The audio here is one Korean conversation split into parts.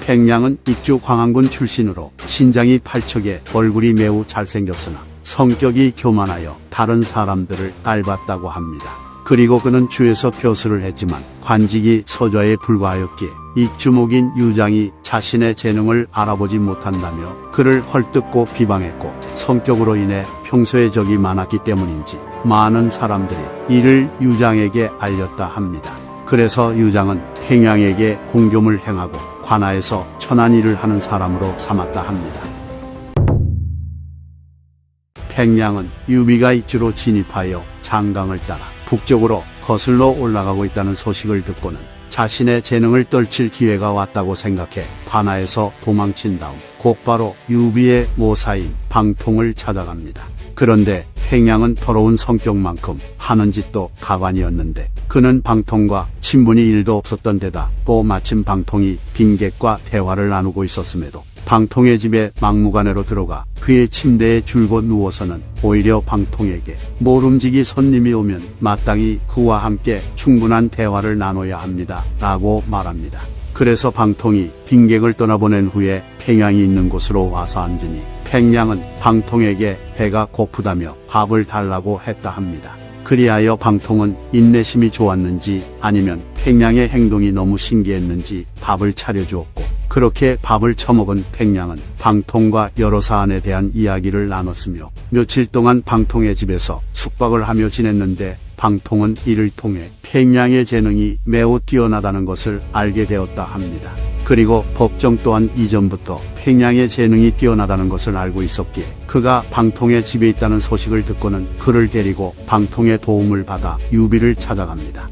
팽량은 익주 광안군 출신으로 신장이 팔척에 얼굴이 매우 잘생겼으나 성격이 교만하여 다른 사람들을 닮았다고 합니다. 그리고 그는 주에서 벼슬을 했지만 관직이 서좌에 불과하였기에 익주목인 유장이 자신의 재능을 알아보지 못한다며 그를 헐뜯고 비방했고 성격으로 인해 평소에 적이 많았기 때문인지 많은 사람들이 이를 유장에게 알렸다 합니다. 그래서 유장은 팽량에게 공교를 행하고 관아에서 천한 일을 하는 사람으로 삼았다 합니다. 팽량은 유비가 익주로 진입하여 장강을 따라 북쪽으로 거슬러 올라가고 있다는 소식을 듣고는 자신의 재능을 떨칠 기회가 왔다고 생각해 관아에서 도망친 다음 곧바로 유비의 모사인 방통을 찾아갑니다. 그런데 팽량은 더러운 성격만큼 하는 짓도 가관이었는데 그는 방통과 친분이 1도 없었던 데다 또 마침 방통이 빈객과 대화를 나누고 있었음에도 방통의 집에 막무가내로 들어가 그의 침대에 줄곧 누워서는 오히려 방통에게 모름지기 손님이 오면 마땅히 그와 함께 충분한 대화를 나눠야 합니다 라고 말합니다. 그래서 방통이 빈객을 떠나보낸 후에 팽량이 있는 곳으로 와서 앉으니 팽량은 방통에게 배가 고프다며 밥을 달라고 했다 합니다. 그리하여 방통은 인내심이 좋았는지 아니면 팽량의 행동이 너무 신기했는지 밥을 차려주었고 그렇게 밥을 처먹은 팽량은 방통과 여러 사안에 대한 이야기를 나눴으며 며칠 동안 방통의 집에서 숙박을 하며 지냈는데 방통은 이를 통해 팽량의 재능이 매우 뛰어나다는 것을 알게 되었다 합니다. 그리고 법정 또한 이전부터 팽량의 재능이 뛰어나다는 것을 알고 있었기에 그가 방통의 집에 있다는 소식을 듣고는 그를 데리고 방통의 도움을 받아 유비를 찾아갑니다.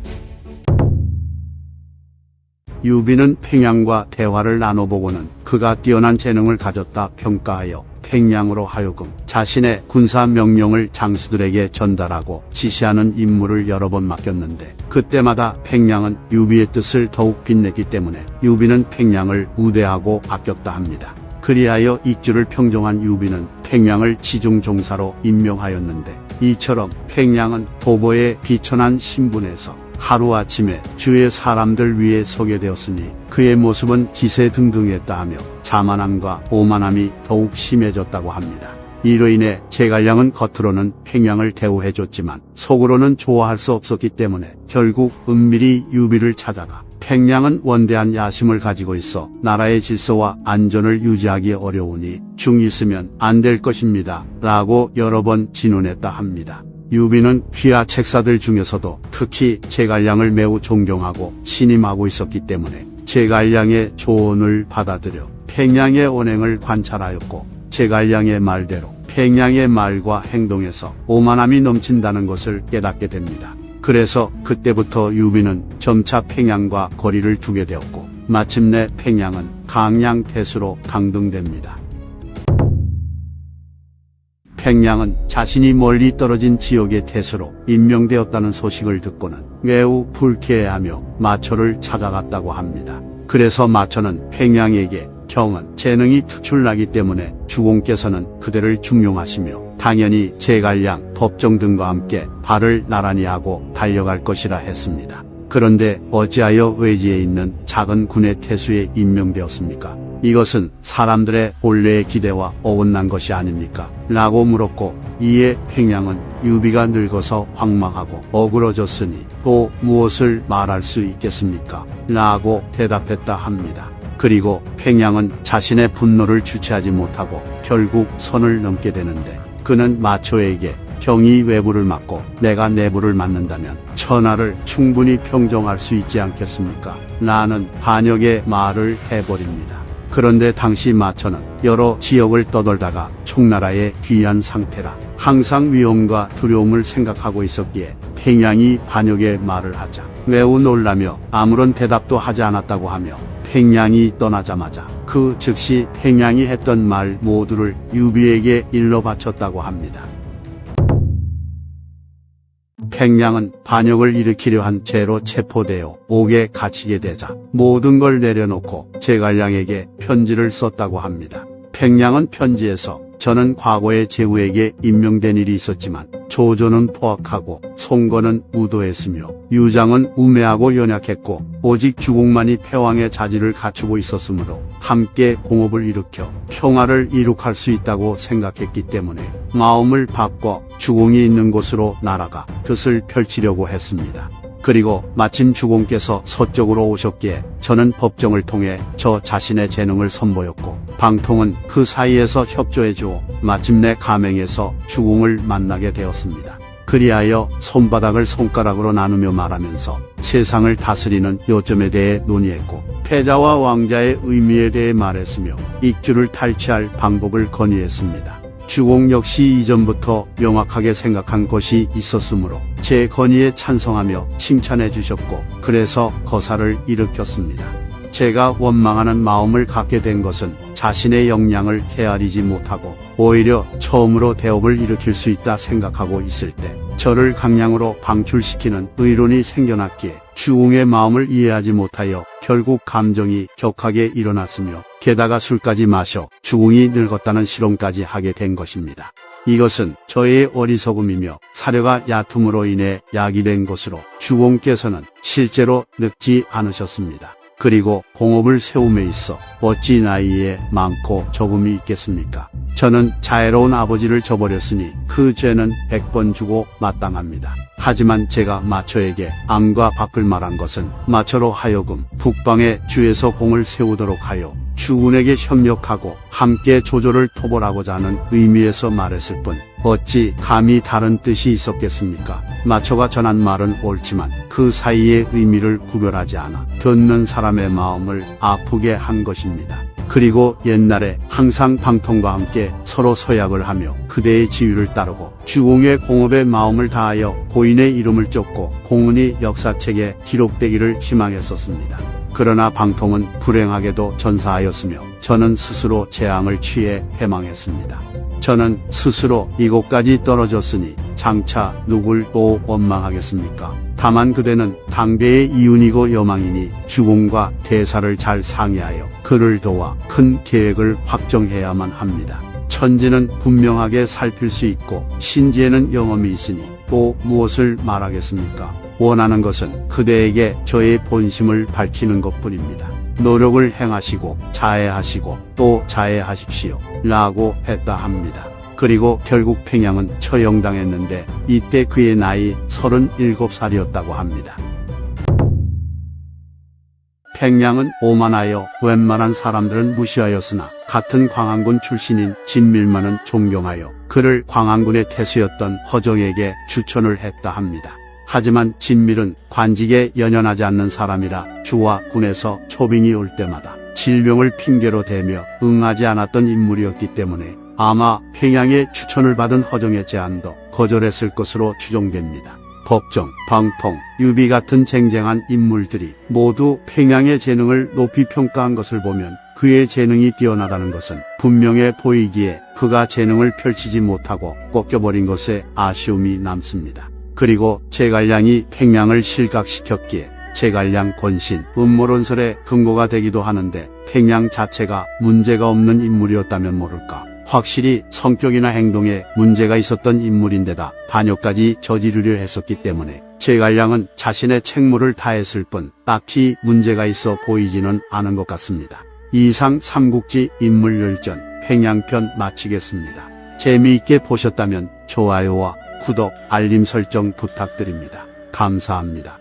유비는 팽량과 대화를 나눠보고는 그가 뛰어난 재능을 가졌다 평가하여 팽량으로 하여금 자신의 군사 명령을 장수들에게 전달하고 지시하는 임무를 여러 번 맡겼는데 그때마다 팽량은 유비의 뜻을 더욱 빛냈기 때문에 유비는 팽량을 우대하고 아꼈다 합니다. 그리하여 익주를 평정한 유비는 팽량을 지중종사로 임명하였는데 이처럼 팽량은 도보의 비천한 신분에서 하루아침에 주의 사람들 위에 서게 되었으니 그의 모습은 기세등등했다 하며 자만함과 오만함이 더욱 심해졌다고 합니다. 이로 인해 제갈량은 겉으로는 팽량을 대우해줬지만 속으로는 좋아할 수 없었기 때문에 결국 은밀히 유비를 찾아가 팽량은 원대한 야심을 가지고 있어 나라의 질서와 안전을 유지하기 어려우니 중 있으면 안 될 것입니다 라고 여러 번 진언했다 합니다. 유비는 귀하 책사들 중에서도 특히 제갈량을 매우 존경하고 신임하고 있었기 때문에 제갈량의 조언을 받아들여 팽량의 언행을 관찰하였고 제갈량의 말대로 팽량의 말과 행동에서 오만함이 넘친다는 것을 깨닫게 됩니다. 그래서 그때부터 유비는 점차 팽량과 거리를 두게 되었고 마침내 팽량은 강량태수로 강등됩니다. 팽량은 자신이 멀리 떨어진 지역의 태수로 임명되었다는 소식을 듣고는 매우 불쾌해하며 마초를 찾아갔다고 합니다. 그래서 마초는 팽량에게 경은 재능이 특출나기 때문에 주공께서는 그대를 중용하시며 당연히 제갈량, 법정 등과 함께 발을 나란히 하고 달려갈 것이라 했습니다. 그런데 어찌하여 외지에 있는 작은 군의 태수에 임명되었습니까? 이것은 사람들의 본래의 기대와 어긋난 것이 아닙니까? 라고 물었고 이에 팽량은 유비가 늙어서 황망하고 어그러졌으니 또 무엇을 말할 수 있겠습니까? 라고 대답했다 합니다. 그리고 팽량은 자신의 분노를 주체하지 못하고 결국 선을 넘게 되는데 그는 마초에게 경이 외부를 막고 내가 내부를 막는다면 천하를 충분히 평정할 수 있지 않겠습니까? 라는 반역의 말을 해버립니다. 그런데 당시 마초는 여러 지역을 떠돌다가 총나라에 귀한 상태라 항상 위험과 두려움을 생각하고 있었기에 팽량이 반역의 말을 하자 매우 놀라며 아무런 대답도 하지 않았다고 하며 팽량이 떠나자마자 그 즉시 팽량이 했던 말 모두를 유비에게 일러 바쳤다고 합니다. 팽량은 반역을 일으키려 한 죄로 체포되어 옥에 갇히게 되자 모든 걸 내려놓고 제갈량에게 편지를 썼다고 합니다. 팽량은 편지에서 저는 과거에 제후에게 임명된 일이 있었지만 조조는 포악하고 송건은 우도했으며 유장은 우매하고 연약했고 오직 주공만이 패왕의 자질을 갖추고 있었으므로 함께 공업을 일으켜 평화를 이룩할 수 있다고 생각했기 때문에 마음을 바꿔 주공이 있는 곳으로 날아가 뜻을 펼치려고 했습니다. 그리고 마침 주공께서 서쪽으로 오셨기에 저는 법정을 통해 저 자신의 재능을 선보였고 방통은 그 사이에서 협조해 주어 마침내 가맹에서 주공을 만나게 되었습니다. 그리하여 손바닥을 손가락으로 나누며 말하면서 세상을 다스리는 요점에 대해 논의했고 패자와 왕자의 의미에 대해 말했으며 익주를 탈취할 방법을 건의했습니다. 주공 역시 이전부터 명확하게 생각한 것이 있었으므로 제 건의에 찬성하며 칭찬해 주셨고 그래서 거사를 일으켰습니다. 제가 원망하는 마음을 갖게 된 것은 자신의 역량을 헤아리지 못하고 오히려 처음으로 대업을 일으킬 수 있다 생각하고 있을 때 저를 강량으로 방출시키는 의론이 생겨났기에 주공의 마음을 이해하지 못하여 결국 감정이 격하게 일어났으며 게다가 술까지 마셔 주공이 늙었다는 실험까지 하게 된 것입니다. 이것은 저의 어리석음이며 사려가 얕음으로 인해 야기된 것으로 주공께서는 실제로 늙지 않으셨습니다. 그리고 공업을 세움에 있어 어찌 나이에 많고 적음이 있겠습니까? 저는 자애로운 아버지를 저버렸으니 그 죄는 100번 주고 마땅합니다. 하지만 제가 마초에게 안과 밖을 말한 것은 마초로 하여금 북방의 주에서 공을 세우도록 하여 주군에게 협력하고 함께 조조를 토벌하고자 하는 의미에서 말했을 뿐 어찌 감히 다른 뜻이 있었겠습니까? 마초가 전한 말은 옳지만 그 사이의 의미를 구별하지 않아 듣는 사람의 마음을 아프게 한 것입니다. 그리고 옛날에 항상 방통과 함께 서로 서약을 하며 그대의 지위를 따르고 주공의 공업에 마음을 다하여 고인의 이름을 쫓고 공은이 역사책에 기록되기를 희망했었습니다. 그러나 방통은 불행하게도 전사하였으며 저는 스스로 재앙을 취해 패망했습니다. 저는 스스로 이곳까지 떨어졌으니 장차 누굴 또 원망하겠습니까? 다만 그대는 당대의 이윤이고 여망이니 주공과 대사를 잘 상의하여 그를 도와 큰 계획을 확정해야만 합니다. 천지는 분명하게 살필 수 있고 신지에는 영험이 있으니 또 무엇을 말하겠습니까? 원하는 것은 그대에게 저의 본심을 밝히는 것뿐입니다. 노력을 행하시고 자해하시고 또 자해하십시오 라고 했다 합니다. 그리고 결국 팽양은 처형당했는데 이때 그의 나이 37살이었다고 합니다. 팽양은 오만하여 웬만한 사람들은 무시하였으나 같은 광안군 출신인 진밀만은 존경하여 그를 광안군의 태수였던 허정에게 추천을 했다 합니다. 하지만 진밀은 관직에 연연하지 않는 사람이라 주와 군에서 초빙이 올 때마다 질병을 핑계로 대며 응하지 않았던 인물이었기 때문에 아마 팽양의 추천을 받은 허정의 제안도 거절했을 것으로 추정됩니다. 법정, 방통, 유비 같은 쟁쟁한 인물들이 모두 팽양의 재능을 높이 평가한 것을 보면 그의 재능이 뛰어나다는 것은 분명해 보이기에 그가 재능을 펼치지 못하고 꺾여버린 것에 아쉬움이 남습니다. 그리고 제갈량이 팽양을 실각시켰기에 제갈량 권신, 음모론설의 근거가 되기도 하는데 팽양 자체가 문제가 없는 인물이었다면 모를까. 확실히 성격이나 행동에 문제가 있었던 인물인데다 반역까지 저지르려 했었기 때문에 제갈량은 자신의 책무를 다했을 뿐 딱히 문제가 있어 보이지는 않은 것 같습니다. 이상 삼국지 인물열전 팽양편 마치겠습니다. 재미있게 보셨다면 좋아요와 구독, 알림 설정 부탁드립니다. 감사합니다.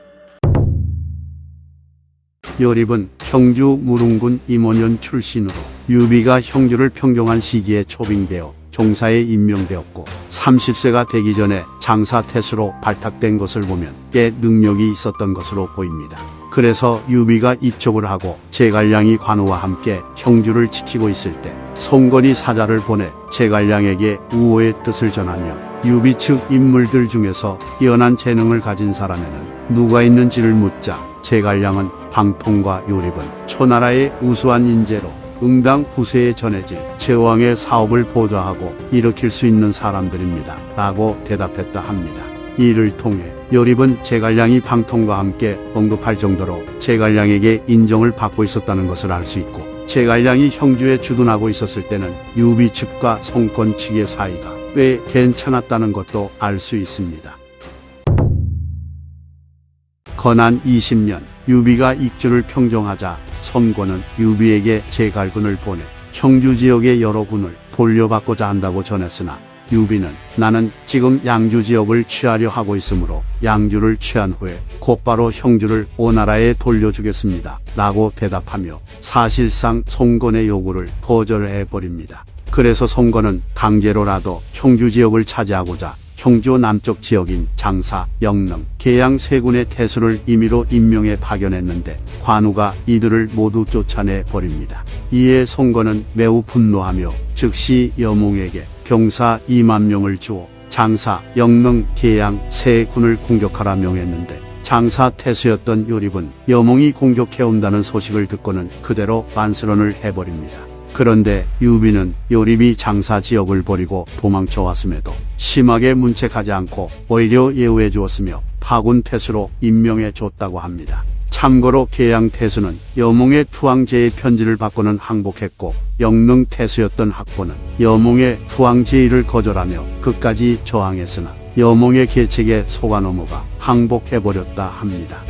요립은 형주 무릉군 임원현 출신으로 유비가 형주를 평정한 시기에 초빙되어 종사에 임명되었고 30세가 되기 전에 장사태수로 발탁된 것을 보면 꽤 능력이 있었던 것으로 보입니다. 그래서 유비가 입족을 하고 제갈량이 관우와 함께 형주를 지키고 있을 때 송건이 사자를 보내 제갈량에게 우호의 뜻을 전하며 유비 측 인물들 중에서 뛰어난 재능을 가진 사람에는 누가 있는지를 묻자 제갈량은 방통과 요립은 초나라의 우수한 인재로 응당 부세에 전해질 제왕의 사업을 보좌하고 일으킬 수 있는 사람들입니다 라고 대답했다 합니다. 이를 통해 요립은 제갈량이 방통과 함께 언급할 정도로 제갈량에게 인정을 받고 있었다는 것을 알 수 있고 제갈량이 형주에 주둔하고 있었을 때는 유비 측과 송권 측의 사이가 꽤 괜찮았다는 것도 알 수 있습니다. 건한 20년 유비가 익주를 평정하자 손권은 유비에게 제갈군을 보내 형주 지역의 여러 군을 돌려받고자 한다고 전했으나 유비는 나는 지금 양주 지역을 취하려 하고 있으므로 양주를 취한 후에 곧바로 형주를 오나라에 돌려주겠습니다 라고 대답하며 사실상 송건의 요구를 거절해버립니다. 그래서 송건은 강제로라도 형주 지역을 차지하고자 형주 남쪽 지역인 장사, 영릉, 계양 세 군의 태수를 임의로 임명해 파견했는데 관우가 이들을 모두 쫓아내 버립니다. 이에 송건은 매우 분노하며 즉시 여몽에게 병사 2만 명을 주어 장사, 영릉, 계양 세 군을 공격하라 명했는데 장사 태수였던 요립은 여몽이 공격해온다는 소식을 듣고는 그대로 반스런을 해버립니다. 그런데 유비는 요립이 장사 지역을 버리고 도망쳐 왔음에도 심하게 문책하지 않고 오히려 예우해 주었으며 파군 태수로 임명해 줬다고 합니다. 참고로 계양 태수는 여몽의 투항제의 편지를 받고는 항복했고 영릉 태수였던 학보는 여몽의 투항제의를 거절하며 끝까지 저항했으나 여몽의 계책에 속아 넘어가 항복해버렸다 합니다.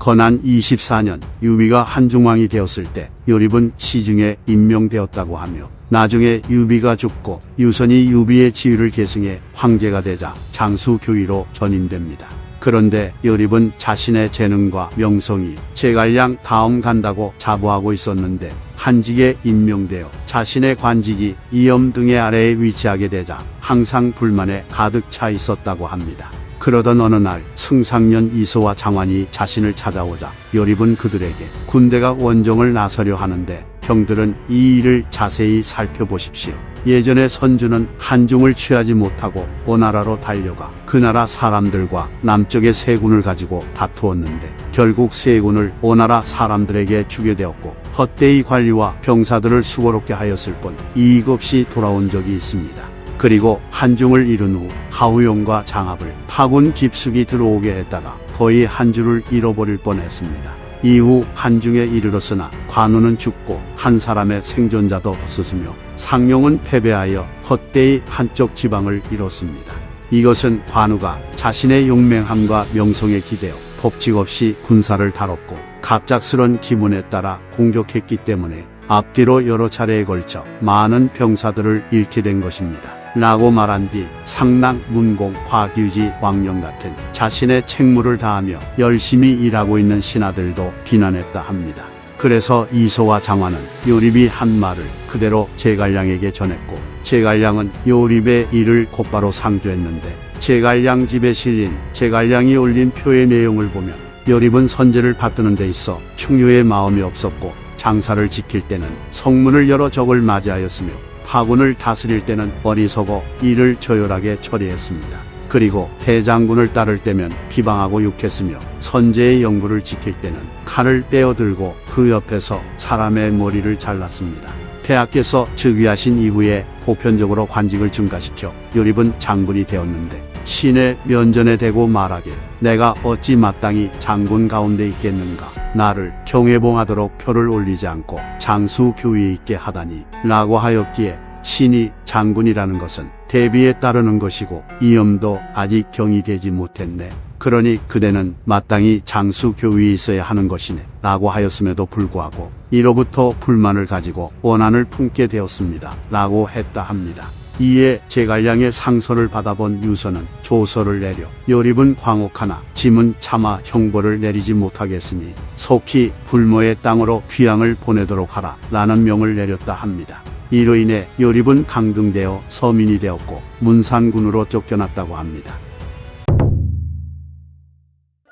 건한 24년 유비가 한중왕이 되었을 때 요립은 시중에 임명되었다고 하며 나중에 유비가 죽고 유선이 유비의 지위를 계승해 황제가 되자 장수교위로 전임됩니다. 그런데 요립은 자신의 재능과 명성이 제갈량 다음 간다고 자부하고 있었는데 한직에 임명되어 자신의 관직이 이엄 등의 아래에 위치하게 되자 항상 불만에 가득 차 있었다고 합니다. 그러던 어느 날 승상년 이소와 장환이 자신을 찾아오자 요립은 그들에게 군대가 원정을 나서려 하는데 형들은 이 일을 자세히 살펴보십시오. 예전에 선주는 한중을 취하지 못하고 오나라로 달려가 그 나라 사람들과 남쪽의 세 군을 가지고 다투었는데 결국 세 군을 오나라 사람들에게 주게 되었고 헛되이 관리와 병사들을 수고롭게 하였을 뿐 이익 없이 돌아온 적이 있습니다. 그리고 한중을 이룬 후 하우용과 장합을 파군 깊숙이 들어오게 했다가 거의 한주를 잃어버릴 뻔했습니다. 이후 한중에 이르렀으나 관우는 죽고 한 사람의 생존자도 없었으며 상용은 패배하여 헛되이 한쪽 지방을 잃었습니다. 이것은 관우가 자신의 용맹함과 명성에 기대어 법칙 없이 군사를 다뤘고 갑작스런 기문에 따라 공격했기 때문에 앞뒤로 여러 차례에 걸쳐 많은 병사들을 잃게 된 것입니다. 라고 말한 뒤 상랑, 문공, 화규지, 왕령 같은 자신의 책무를 다하며 열심히 일하고 있는 신하들도 비난했다 합니다. 그래서 이소와 장환은 요립이 한 말을 그대로 제갈량에게 전했고 제갈량은 요립의 일을 곧바로 상주했는데 제갈량 집에 실린 제갈량이 올린 표의 내용을 보면 요립은 선제를 받드는 데 있어 충유의 마음이 없었고 장사를 지킬 때는 성문을 열어 적을 맞이하였으며 파군을 다스릴 때는 어리석어 일을 조열하게 처리했습니다. 그리고 대장군을 따를 때면 비방하고 욕했으며 선제의 영부를 지킬 때는 칼을 떼어들고 그 옆에서 사람의 머리를 잘랐습니다. 폐하께서 즉위하신 이후에 보편적으로 관직을 증가시켜 요립은 장군이 되었는데 신의 면전에 대고 말하길 내가 어찌 마땅히 장군 가운데 있겠는가. 나를 경애봉하도록 표를 올리지 않고 장수 교위에 있게 하다니 라고 하였기에 신이 장군이라는 것은 대비에 따르는 것이고 이엄도 아직 경이되지 못했네. 그러니 그대는 마땅히 장수 교위에 있어야 하는 것이네 라고 하였음에도 불구하고 이로부터 불만을 가지고 원한을 품게 되었습니다 라고 했다 합니다. 이에 제갈량의 상소를 받아본 유선은 조서를 내려 요립은 광옥하나 짐은 차마 형벌을 내리지 못하겠으니 속히 불모의 땅으로 귀양을 보내도록 하라 라는 명을 내렸다 합니다. 이로 인해 요립은 강등되어 서민이 되었고 문산군으로 쫓겨났다고 합니다.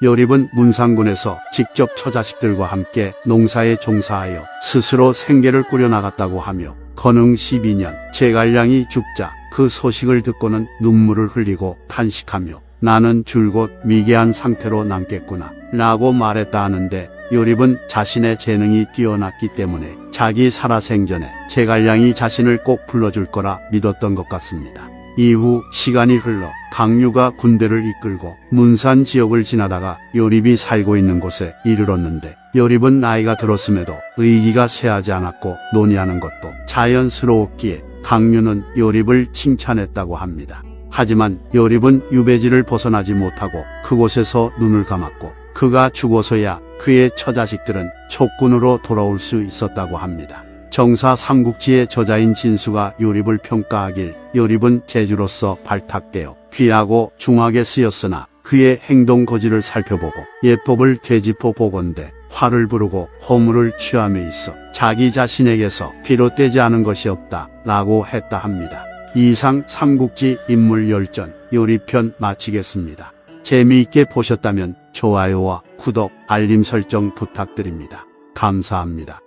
요립은 문산군에서 직접 처자식들과 함께 농사에 종사하여 스스로 생계를 꾸려나갔다고 하며 건흥 12년 제갈량이 죽자 그 소식을 듣고는 눈물을 흘리고 탄식하며 나는 줄곧 미개한 상태로 남겠구나 라고 말했다 하는데 요립은 자신의 재능이 뛰어났기 때문에 자기 살아생전에 제갈량이 자신을 꼭 불러줄 거라 믿었던 것 같습니다. 이후 시간이 흘러 강유가 군대를 이끌고 문산 지역을 지나다가 요립이 살고 있는 곳에 이르렀는데 요립은 나이가 들었음에도 의기가 쇠하지 않았고 논의하는 것도 자연스러웠기에 강유는 요립을 칭찬했다고 합니다. 하지만 요립은 유배지를 벗어나지 못하고 그곳에서 눈을 감았고 그가 죽어서야 그의 처자식들은 촉군으로 돌아올 수 있었다고 합니다. 정사 삼국지의 저자인 진수가 요립을 평가하길 요립은 제주로서 발탁되어 귀하고 중하게 쓰였으나 그의 행동 거지를 살펴보고 예법을 되짚어 보건대 화를 부르고 허물을 취함에 있어 자기 자신에게서 비롯되지 않은 것이 없다 라고 했다 합니다. 이상 삼국지 인물열전 요립편 마치겠습니다. 재미있게 보셨다면 좋아요와 구독, 알림 설정 부탁드립니다. 감사합니다.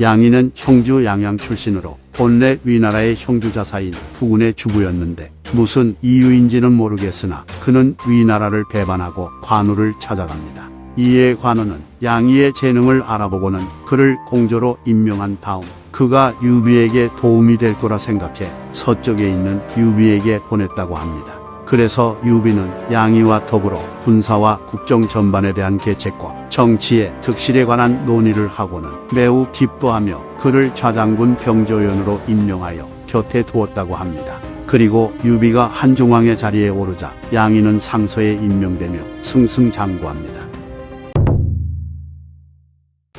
양희는 형주 양양 출신으로 본래 위나라의 형주자사인 부군의 주부였는데 무슨 이유인지는 모르겠으나 그는 위나라를 배반하고 관우를 찾아갑니다. 이에 관우는 양희의 재능을 알아보고는 그를 공조로 임명한 다음 그가 유비에게 도움이 될 거라 생각해 서쪽에 있는 유비에게 보냈다고 합니다. 그래서 유비는 양희와 더불어 군사와 국정 전반에 대한 계책과 정치의 득실에 관한 논의를 하고는 매우 기뻐하며 그를 좌장군 병조연으로 임명하여 곁에 두었다고 합니다. 그리고 유비가 한중왕의 자리에 오르자 양희는 상서에 임명되며 승승장구합니다.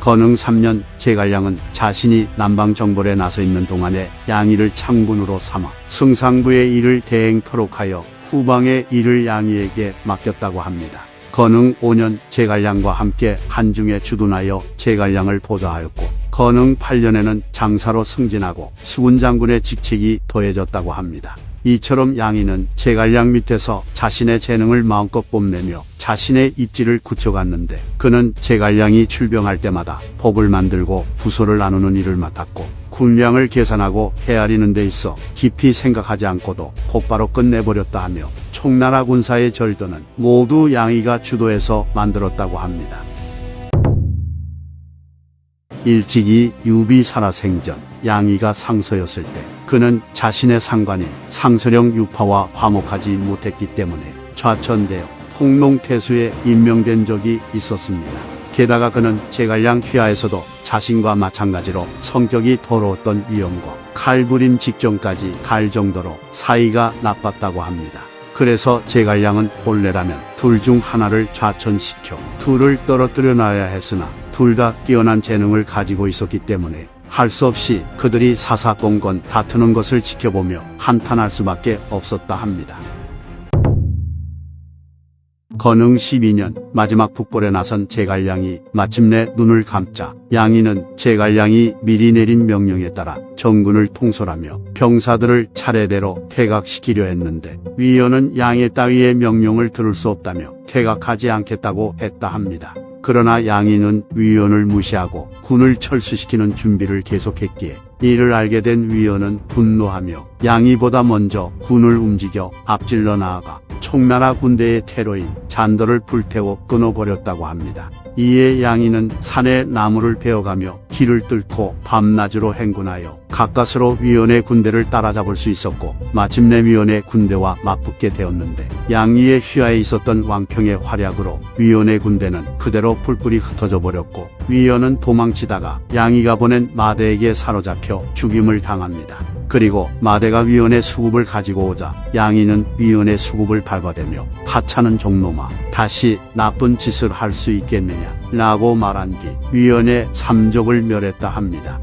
건흥 3년 제갈량은 자신이 남방정벌에 나서 있는 동안에 양희를 참군으로 삼아 승상부의 일을 대행토록 하여 후방의 일을 양희에게 맡겼다고 합니다. 건흥 5년 제갈량과 함께 한중에 주둔하여 제갈량을 보좌하였고 건흥 8년에는 장사로 승진하고 수군장군의 직책이 더해졌다고 합니다. 이처럼 양희는 제갈량 밑에서 자신의 재능을 마음껏 뽐내며 자신의 입지를 굳혀갔는데 그는 제갈량이 출병할 때마다 법을 만들고 부서를 나누는 일을 맡았고 군량을 계산하고 헤아리는 데 있어 깊이 생각하지 않고도 곧바로 끝내버렸다 하며 총나라 군사의 절도는 모두 양희가 주도해서 만들었다고 합니다. 일찍이 유비 살아생전 양희가 상서였을 때 그는 자신의 상관인 상서령 유파와 화목하지 못했기 때문에 좌천되어 통농태수에 임명된 적이 있었습니다. 게다가 그는 제갈량 휘하에서도 자신과 마찬가지로 성격이 더러웠던 위원과 칼부림 직전까지 갈 정도로 사이가 나빴다고 합니다. 그래서 제갈량은 본래라면 둘 중 하나를 좌천시켜 둘을 떨어뜨려 놔야 했으나 둘 다 뛰어난 재능을 가지고 있었기 때문에 할 수 없이 그들이 사사건건 다투는 것을 지켜보며 한탄할 수밖에 없었다 합니다. 건흥 12년 마지막 북벌에 나선 제갈량이 마침내 눈을 감자 양희는 제갈량이 미리 내린 명령에 따라 전군을 통솔하며 병사들을 차례대로 퇴각시키려 했는데 위원은 양희 따위의 명령을 들을 수 없다며 퇴각하지 않겠다고 했다 합니다. 그러나 양희는 위원을 무시하고 군을 철수시키는 준비를 계속했기에 이를 알게 된 위원은 분노하며 양희보다 먼저 군을 움직여 앞질러 나아가 총나라 군대의 테러인 잔더를 불태워 끊어버렸다고 합니다. 이에 양희는 산에 나무를 베어가며 길을 뚫고 밤낮으로 행군하여 가까스로 위원의 군대를 따라잡을 수 있었고 마침내 위원의 군대와 맞붙게 되었는데 양희의 휘하에 있었던 왕평의 활약으로 위원의 군대는 그대로 뿔뿔이 흩어져 버렸고 위원은 도망치다가 양희가 보낸 마대에게 사로잡혀 죽임을 당합니다. 그리고 마대가 위원의 수급을 가지고 오자 양희는 위원의 수급을 밟아대며 하찮은 종놈아 다시 나쁜 짓을 할 수 있겠느냐 라고 말한 뒤 위원의 삼족을 멸했다 합니다.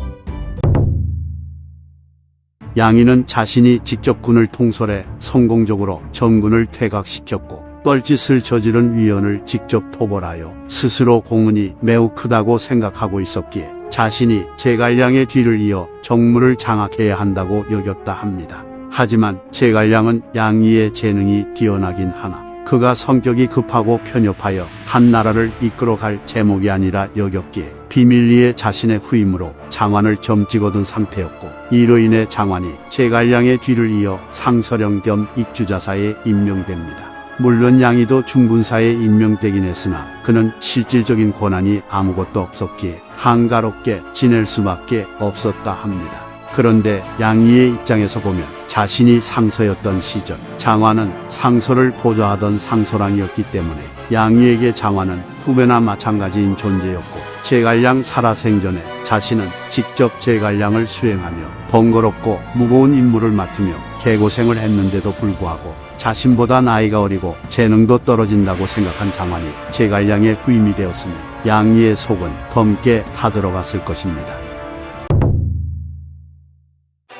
양희는 자신이 직접 군을 통솔해 성공적으로 전군을 퇴각시켰고 뻘짓을 저지른 위원을 직접 토벌하여 스스로 공헌이 매우 크다고 생각하고 있었기에 자신이 제갈량의 뒤를 이어 정무를 장악해야 한다고 여겼다 합니다. 하지만 제갈량은 양희의 재능이 뛰어나긴 하나 그가 성격이 급하고 편협하여 한 나라를 이끌어갈 제목이 아니라 여겼기에 비밀리에 자신의 후임으로 장관을 점찍어둔 상태였고 이로 인해 장관이 제갈량의 뒤를 이어 상서령 겸 익주자사에 임명됩니다. 물론 양희도 중군사에 임명되긴 했으나 그는 실질적인 권한이 아무것도 없었기에 한가롭게 지낼 수밖에 없었다 합니다. 그런데 양이의 입장에서 보면 자신이 상서였던 시절 장화는 상서를 보좌하던 상소랑이었기 때문에 양이에게 장화는 후배나 마찬가지인 존재였고 제갈량 살아생전에 자신은 직접 제갈량을 수행하며 번거롭고 무거운 임무를 맡으며 개고생을 했는데도 불구하고 자신보다 나이가 어리고 재능도 떨어진다고 생각한 장환이 제갈량의 후임이 되었으니 양이의 속은 검게 타들어갔을 것입니다.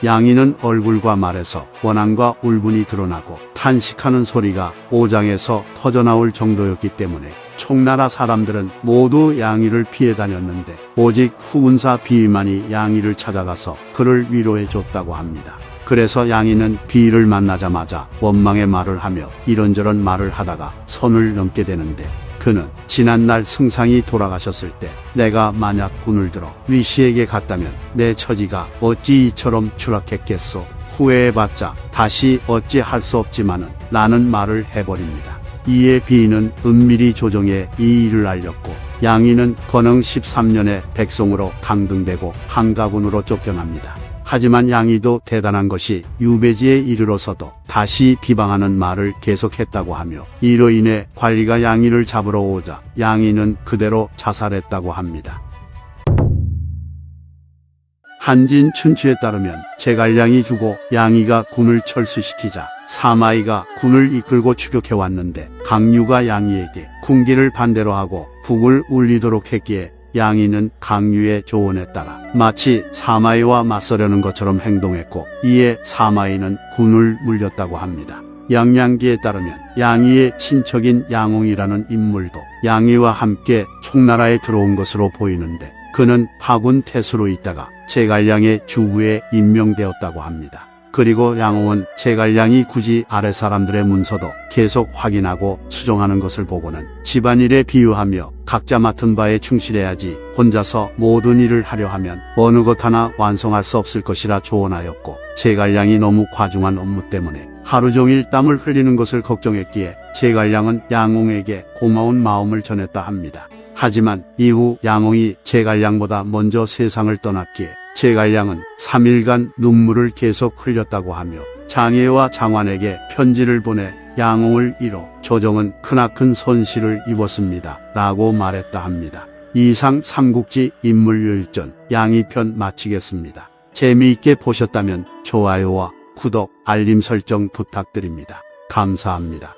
양이는 얼굴과 말에서 원한과 울분이 드러나고 탄식하는 소리가 오장에서 터져나올 정도였기 때문에 총나라 사람들은 모두 양이를 피해 다녔는데 오직 후군사 비위만이 양이를 찾아가서 그를 위로해 줬다고 합니다. 그래서 양이는 비위를 만나자마자 원망의 말을 하며 이런저런 말을 하다가 선을 넘게 되는데 그는 지난날 승상이 돌아가셨을 때 내가 만약 군을 들어 위시에게 갔다면 내 처지가 어찌 이처럼 추락했겠소. 후회해봤자 다시 어찌 할 수 없지만은 라는 말을 해버립니다. 이에 비위는 은밀히 조정에 이 일을 알렸고 양이는 건흥 13년에 백송으로 강등되고 한가군으로 쫓겨납니다. 하지만 양이도 대단한 것이 유배지에 이르러서도 다시 비방하는 말을 계속했다고 하며 이로 인해 관리가 양이를 잡으러 오자 양이는 그대로 자살했다고 합니다. 한진 춘추에 따르면 제갈량이 죽고 양이가 군을 철수시키자 사마이가 군을 이끌고 추격해왔는데 강유가 양이에게 군기를 반대로 하고 북을 울리도록 했기에 양이는 강유의 조언에 따라 마치 사마이와 맞서려는 것처럼 행동했고 이에 사마이는 군을 물렸다고 합니다. 양양기에 따르면 양이의 친척인 양옹이라는 인물도 양이와 함께 총나라에 들어온 것으로 보이는데 그는 파군 태수로 있다가 제갈량의 주부에 임명되었다고 합니다. 그리고 양옹은 제갈량이 굳이 아래 사람들의 문서도 계속 확인하고 수정하는 것을 보고는 집안일에 비유하며 각자 맡은 바에 충실해야지 혼자서 모든 일을 하려 하면 어느 것 하나 완성할 수 없을 것이라 조언하였고 제갈량이 너무 과중한 업무 때문에 하루 종일 땀을 흘리는 것을 걱정했기에 제갈량은 양옹에게 고마운 마음을 전했다 합니다. 하지만 이후 양옹이 제갈량보다 먼저 세상을 떠났기에 제갈량은 3일간 눈물을 계속 흘렸다고 하며 장예와 장환에게 편지를 보내 양옹을 잃어 조정은 크나큰 손실을 입었습니다 라고 말했다 합니다. 이상 삼국지 인물요일전 양이편 마치겠습니다. 재미있게 보셨다면 좋아요와 구독, 알림 설정 부탁드립니다. 감사합니다.